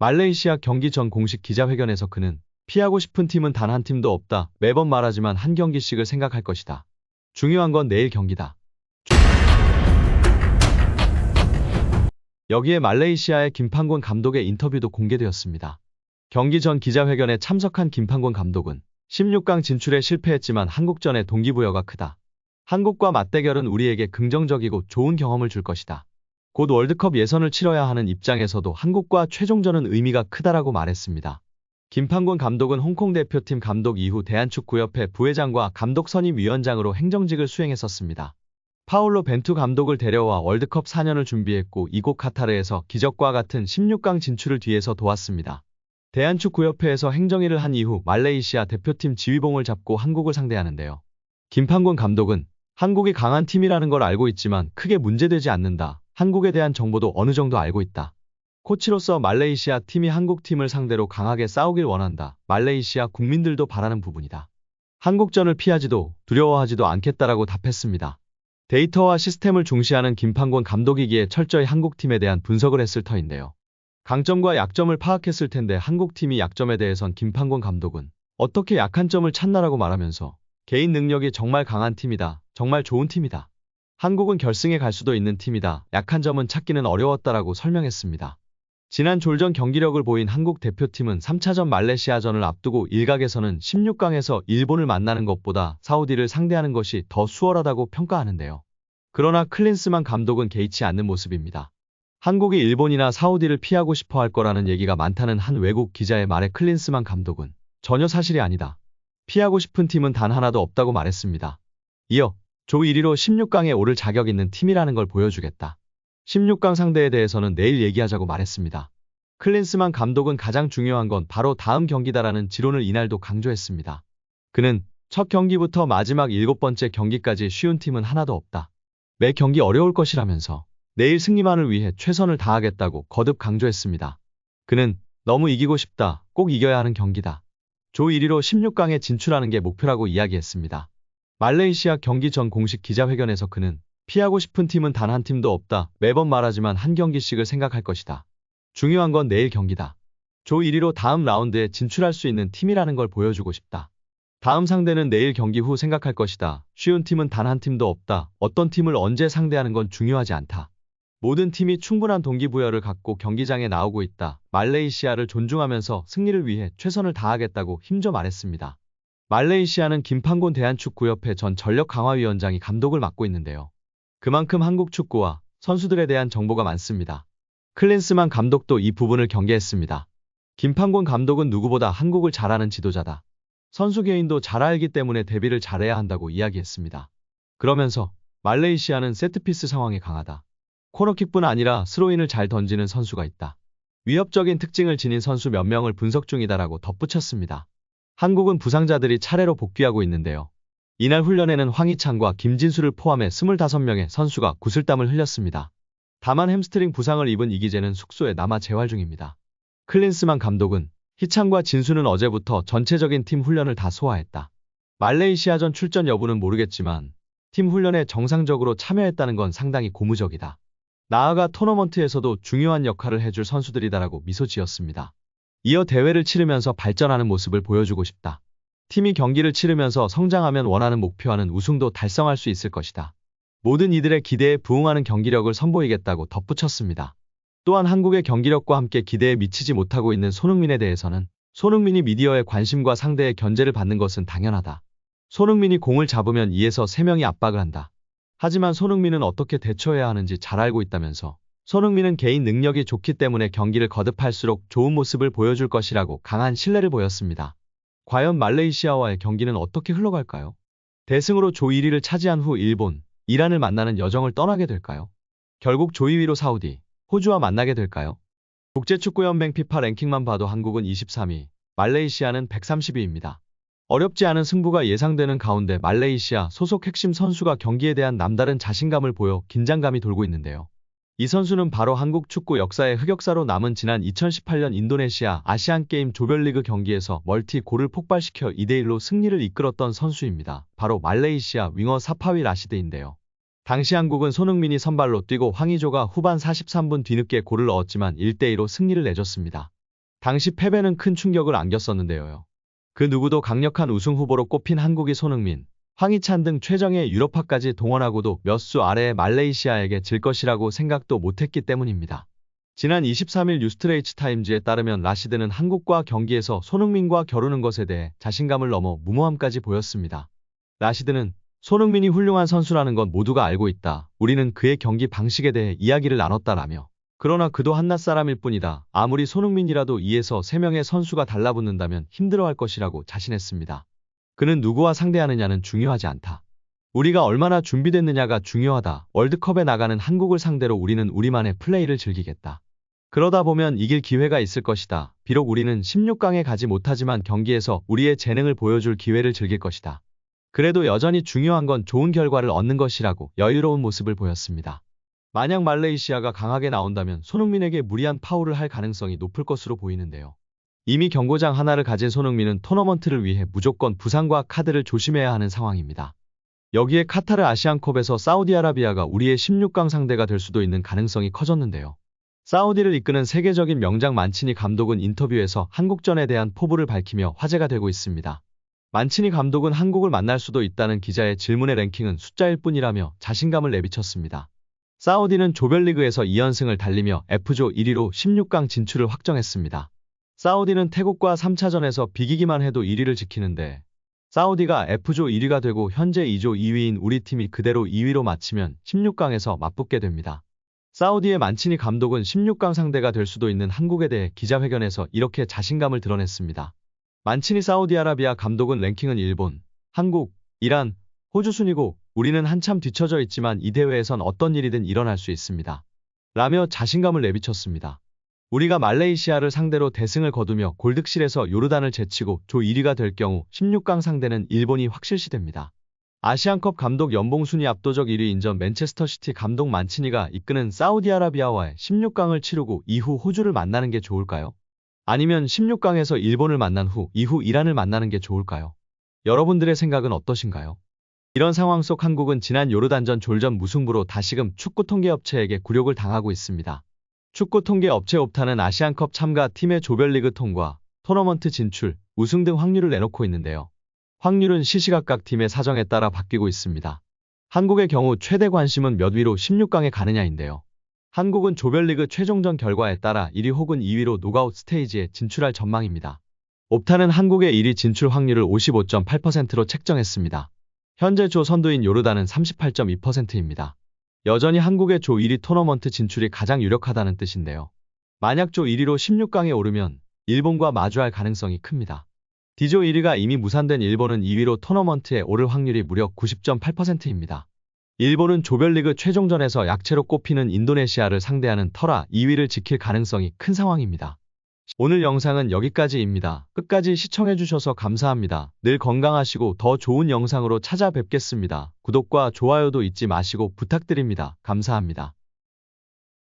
말레이시아 경기 전 공식 기자회견에서 그는 피하고 싶은 팀은 단 한 팀도 없다. 매번 말하지만 한 경기씩을 생각할 것이다. 중요한 건 내일 경기다. 여기에 말레이시아의 김판곤 감독의 인터뷰도 공개되었습니다. 경기 전 기자회견에 참석한 김판곤 감독은 16강 진출에 실패했지만 한국전의 동기부여가 크다. 한국과 맞대결은 우리에게 긍정적이고 좋은 경험을 줄 것이다. 곧 월드컵 예선을 치러야 하는 입장에서도 한국과 최종전은 의미가 크다라고 말했습니다. 김판곤 감독은 홍콩 대표팀 감독 이후 대한축구협회 부회장과 감독선임위원장으로 행정직을 수행했었습니다. 파울로 벤투 감독을 데려와 월드컵 4년을 준비했고 이곳 카타르에서 기적과 같은 16강 진출을 뒤에서 도왔습니다. 대한축구협회에서 행정일을 한 이후 말레이시아 대표팀 지휘봉을 잡고 한국을 상대하는데요. 김판곤 감독은 한국이 강한 팀이라는 걸 알고 있지만 크게 문제되지 않는다. 한국에 대한 정보도 어느 정도 알고 있다. 코치로서 말레이시아 팀이 한국 팀을 상대로 강하게 싸우길 원한다. 말레이시아 국민들도 바라는 부분이다. 한국전을 피하지도 두려워하지도 않겠다라고 답했습니다. 데이터와 시스템을 중시하는 김판곤 감독이기에 철저히 한국팀에 대한 분석을 했을 터인데요. 강점과 약점을 파악했을 텐데 한국팀이 약점에 대해선 김판곤 감독은 어떻게 약한 점을 찾나라고 말하면서 개인 능력이 정말 강한 팀이다. 정말 좋은 팀이다. 한국은 결승에 갈 수도 있는 팀이다. 약한 점은 찾기는 어려웠다라고 설명했습니다. 지난 졸전 경기력을 보인 한국 대표팀은 3차전 말레이시아전을 앞두고 일각에서는 16강에서 일본을 만나는 것보다 사우디를 상대하는 것이 더 수월하다고 평가하는데요. 그러나 클린스만 감독은 개의치 않는 모습입니다. 한국이 일본이나 사우디를 피하고 싶어 할 거라는 얘기가 많다는 한 외국 기자의 말에 클린스만 감독은 전혀 사실이 아니다. 피하고 싶은 팀은 단 하나도 없다고 말했습니다. 이어 조 1위로 16강에 오를 자격 있는 팀이라는 걸 보여주겠다. 16강 상대에 대해서는 내일 얘기하자고 말했습니다. 클린스만 감독은 가장 중요한 건 바로 다음 경기다라는 지론을 이날도 강조했습니다. 그는 첫 경기부터 마지막 7번째 경기까지 쉬운 팀은 하나도 없다. 매 경기 어려울 것이라면서 내일 승리만을 위해 최선을 다하겠다고 거듭 강조했습니다. 그는 너무 이기고 싶다. 꼭 이겨야 하는 경기다. 조 1위로 16강에 진출하는 게 목표라고 이야기했습니다. 말레이시아 경기 전 공식 기자회견에서 그는 피하고 싶은 팀은 단 한 팀도 없다. 매번 말하지만 한 경기씩을 생각할 것이다. 중요한 건 내일 경기다. 조 1위로 다음 라운드에 진출할 수 있는 팀이라는 걸 보여주고 싶다. 다음 상대는 내일 경기 후 생각할 것이다. 쉬운 팀은 단 한 팀도 없다. 어떤 팀을 언제 상대하는 건 중요하지 않다. 모든 팀이 충분한 동기부여를 갖고 경기장에 나오고 있다. 말레이시아를 존중하면서 승리를 위해 최선을 다하겠다고 힘줘 말했습니다. 말레이시아는 김판곤 대한축구협회 전 전력강화위원장이 감독을 맡고 있는데요. 그만큼 한국 축구와 선수들에 대한 정보가 많습니다. 클린스만 감독도 이 부분을 경계했습니다. 김판곤 감독은 누구보다 한국을 잘 아는 지도자다. 선수 개인도 잘 알기 때문에 대비를 잘해야 한다고 이야기했습니다. 그러면서 말레이시아는 세트피스 상황에 강하다. 코너킥뿐 아니라 스로인을 잘 던지는 선수가 있다. 위협적인 특징을 지닌 선수 몇 명을 분석 중이다라고 덧붙였습니다. 한국은 부상자들이 차례로 복귀하고 있는데요. 이날 훈련에는 황희찬과 김진수를 포함해 25명의 선수가 구슬땀을 흘렸습니다. 다만 햄스트링 부상을 입은 이기재는 숙소에 남아 재활 중입니다. 클린스만 감독은 희찬과 진수는 어제부터 전체적인 팀 훈련을 다 소화했다. 말레이시아전 출전 여부는 모르겠지만 팀 훈련에 정상적으로 참여했다는 건 상당히 고무적이다. 나아가 토너먼트에서도 중요한 역할을 해줄 선수들이다라고 미소 지었습니다. 이어 대회를 치르면서 발전하는 모습을 보여주고 싶다. 팀이 경기를 치르면서 성장하면 원하는 목표와는 우승도 달성할 수 있을 것이다. 모든 이들의 기대에 부응하는 경기력을 선보이겠다고 덧붙였습니다. 또한 한국의 경기력과 함께 기대에 미치지 못하고 있는 손흥민에 대해서는 손흥민이 미디어의 관심과 상대의 견제를 받는 것은 당연하다. 손흥민이 공을 잡으면 2에서 3명이 압박을 한다. 하지만 손흥민은 어떻게 대처해야 하는지 잘 알고 있다면서 손흥민은 개인 능력이 좋기 때문에 경기를 거듭할수록 좋은 모습을 보여줄 것이라고 강한 신뢰를 보였습니다. 과연 말레이시아와의 경기는 어떻게 흘러갈까요? 대승으로 조 1위를 차지한 후 일본, 이란을 만나는 여정을 떠나게 될까요? 결국 조 2위로 사우디, 호주와 만나게 될까요? 국제축구연맹 피파 랭킹만 봐도 한국은 23위, 말레이시아는 130위입니다. 어렵지 않은 승부가 예상되는 가운데 말레이시아 소속 핵심 선수가 경기에 대한 남다른 자신감을 보여 긴장감이 돌고 있는데요. 이 선수는 바로 한국 축구 역사의 흑역사로 남은 지난 2018년 인도네시아 아시안게임 조별리그 경기에서 멀티골을 폭발시켜 2대1로 승리를 이끌었던 선수입니다. 바로 말레이시아 윙어 사파위 라시드인데요. 당시 한국은 손흥민이 선발로 뛰고 황의조가 후반 43분 뒤늦게 골을 넣었지만 1대2로 승리를 내줬습니다. 당시 패배는 큰 충격을 안겼었는데요. 그 누구도 강력한 우승 후보로 꼽힌 한국이 손흥민, 황희찬 등 최정예 유럽파까지 동원하고도 몇 수 아래의 말레이시아에게 질 것이라고 생각도 못했기 때문입니다. 지난 23일 뉴스트레이츠 타임즈에 따르면 라시드는 한국과 경기에서 손흥민과 겨루는 것에 대해 자신감을 넘어 무모함까지 보였습니다. 라시드는 손흥민이 훌륭한 선수라는 건 모두가 알고 있다. 우리는 그의 경기 방식에 대해 이야기를 나눴다라며. 그러나 그도 한낱 사람일 뿐이다. 아무리 손흥민이라도 2에서 3명의 선수가 달라붙는다면 힘들어할 것이라고 자신했습니다. 그는 누구와 상대하느냐는 중요하지 않다. 우리가 얼마나 준비됐느냐가 중요하다. 월드컵에 나가는 한국을 상대로 우리는 우리만의 플레이를 즐기겠다. 그러다 보면 이길 기회가 있을 것이다. 비록 우리는 16강에 가지 못하지만 경기에서 우리의 재능을 보여줄 기회를 즐길 것이다. 그래도 여전히 중요한 건 좋은 결과를 얻는 것이라고 여유로운 모습을 보였습니다. 만약 말레이시아가 강하게 나온다면 손흥민에게 무리한 파울을 할 가능성이 높을 것으로 보이는데요. 이미 경고장 하나를 가진 손흥민은 토너먼트를 위해 무조건 부상과 카드를 조심해야 하는 상황입니다. 여기에 카타르 아시안컵에서 사우디아라비아가 우리의 16강 상대가 될 수도 있는 가능성이 커졌는데요. 사우디를 이끄는 세계적인 명장 만치니 감독은 인터뷰에서 한국전에 대한 포부를 밝히며 화제가 되고 있습니다. 만치니 감독은 한국을 만날 수도 있다는 기자의 질문의 랭킹은 숫자일 뿐이라며 자신감을 내비쳤습니다. 사우디는 조별리그에서 2연승을 달리며 F조 1위로 16강 진출을 확정했습니다. 사우디는 태국과 3차전에서 비기기만 해도 1위를 지키는데 사우디가 F조 1위가 되고 현재 2조 2위인 우리 팀이 그대로 2위로 마치면 16강에서 맞붙게 됩니다. 사우디의 만치니 감독은 16강 상대가 될 수도 있는 한국에 대해 기자회견에서 이렇게 자신감을 드러냈습니다. 만치니 사우디아라비아 감독은 랭킹은 일본, 한국, 이란, 호주 순이고 우리는 한참 뒤처져 있지만 이 대회에선 어떤 일이든 일어날 수 있습니다. 라며 자신감을 내비쳤습니다. 우리가 말레이시아를 상대로 대승을 거두며 골득실에서 요르단을 제치고 조 1위가 될 경우 16강 상대는 일본이 확실시됩니다. 아시안컵 감독 연봉 순위 압도적 1위인 전 맨체스터시티 감독 만치니가 이끄는 사우디아라비아와의 16강을 치르고 이후 호주를 만나는 게 좋을까요? 아니면 16강에서 일본을 만난 후 이후 이란을 만나는 게 좋을까요? 여러분들의 생각은 어떠신가요? 이런 상황 속 한국은 지난 요르단전 졸전 무승부로 다시금 축구 통계업체에게 굴욕을 당하고 있습니다. 축구 통계 업체 옵타는 아시안컵 참가 팀의 조별리그 통과, 토너먼트 진출, 우승 등 확률을 내놓고 있는데요. 확률은 시시각각 팀의 사정에 따라 바뀌고 있습니다. 한국의 경우 최대 관심은 몇 위로 16강에 가느냐인데요. 한국은 조별리그 최종전 결과에 따라 1위 혹은 2위로 노가웃 스테이지에 진출할 전망입니다. 옵타는 한국의 1위 진출 확률을 55.8%로 책정했습니다. 현재 조 선두인 요르단은 38.2%입니다. 여전히 한국의 조 1위 토너먼트 진출이 가장 유력하다는 뜻인데요. 만약 조 1위로 16강에 오르면 일본과 마주할 가능성이 큽니다. D조 1위가 이미 무산된 일본은 2위로 토너먼트에 오를 확률이 무려 90.8%입니다. 일본은 조별리그 최종전에서 약체로 꼽히는 인도네시아를 상대하는 터라 2위를 지킬 가능성이 큰 상황입니다. 오늘 영상은 여기까지입니다. 끝까지 시청해주셔서 감사합니다. 늘 건강하시고 더 좋은 영상으로 찾아뵙겠습니다. 구독과 좋아요도 잊지 마시고 부탁드립니다. 감사합니다.